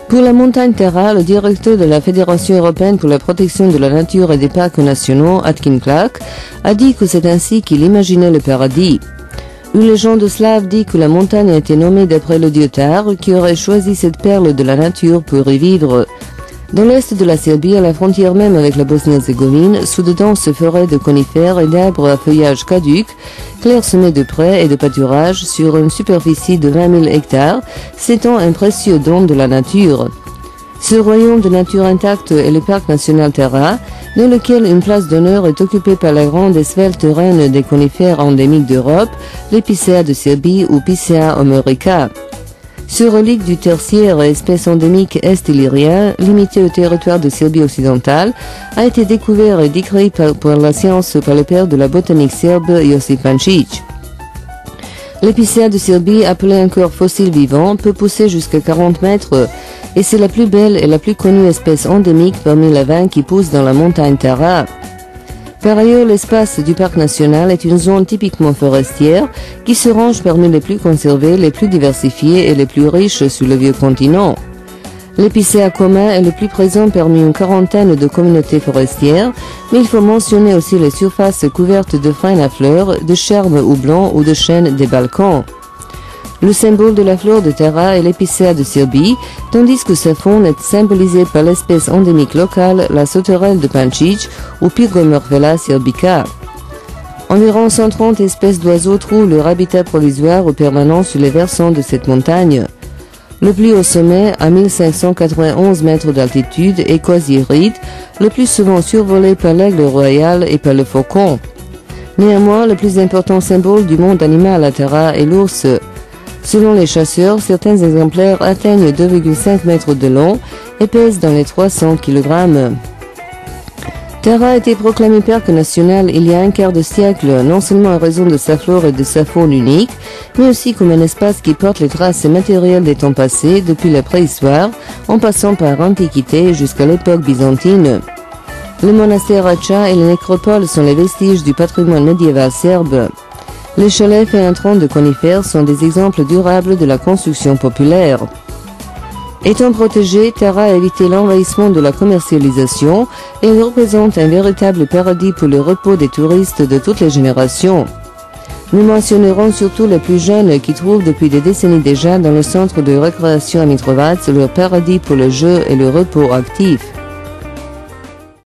Pour la montagne Tara, le directeur de la Fédération européenne pour la protection de la nature et des parcs nationaux, Atkin Clark, a dit que c'est ainsi qu'il imaginait le paradis. Une légende slave dit que la montagne a été nommée d'après le dieu Tar, qui aurait choisi cette perle de la nature pour y vivre. Dans l'est de la Serbie, à la frontière même avec la Bosnie-Herzégovine, sous de denses forêts de conifères et d'arbres à feuillage caduc, clairsemés de prés et de pâturages sur une superficie de 20 000 hectares, s'étend un précieux don de la nature. Ce royaume de nature intacte est le parc national Tara, dans lequel une place d'honneur est occupée par la grande et svelte reine des conifères endémiques d'Europe, l'épicéa de Serbie ou Picea omerica. Ce relique du tertiaire et espèce endémique est-illyrien, limité au territoire de Serbie occidentale, a été découvert et décrit par la science par le père de la botanique serbe Josip Pančić. L'épicéa de Serbie, appelé un corps fossile vivant, peut pousser jusqu'à 40 mètres et c'est la plus belle et la plus connue espèce endémique parmi les 20 qui poussent dans la montagne Tara. Par ailleurs, l'espace du parc national est une zone typiquement forestière qui se range parmi les plus conservées, les plus diversifiées et les plus riches sur le vieux continent. L'épicéa commun est le plus présent parmi une quarantaine de communautés forestières, mais il faut mentionner aussi les surfaces couvertes de frênes à fleurs, de charmes houblons ou de chênes des Balkans. Le symbole de la flore de Tara est l'épicéa de Serbie, tandis que sa faune est symbolisée par l'espèce endémique locale, la sauterelle de Pančić ou Pyrgomorphella serbica. Environ 130 espèces d'oiseaux trouvent leur habitat provisoire ou permanent sur les versants de cette montagne. Le plus haut sommet, à 1591 mètres d'altitude, est quasi-aride, le plus souvent survolé par l'aigle royal et par le faucon. Néanmoins, le plus important symbole du monde animal à Tara est l'ours. Selon les chasseurs, certains exemplaires atteignent 2,5 mètres de long et pèsent dans les 300 kg. Tara a été proclamé parc national il y a un quart de siècle, non seulement en raison de sa flore et de sa faune unique, mais aussi comme un espace qui porte les traces matérielles des temps passés, depuis la préhistoire, en passant par l'Antiquité jusqu'à l'époque byzantine. Le monastère Rača et les nécropoles sont les vestiges du patrimoine médiéval serbe. Les chalets faits en troncs de conifères sont des exemples durables de la construction populaire. Étant protégée, Tara a évité l'envahissement de la commercialisation et elle représente un véritable paradis pour le repos des touristes de toutes les générations. Nous mentionnerons surtout les plus jeunes qui trouvent depuis des décennies déjà dans le centre de récréation à Mitrovac leur paradis pour le jeu et le repos actif.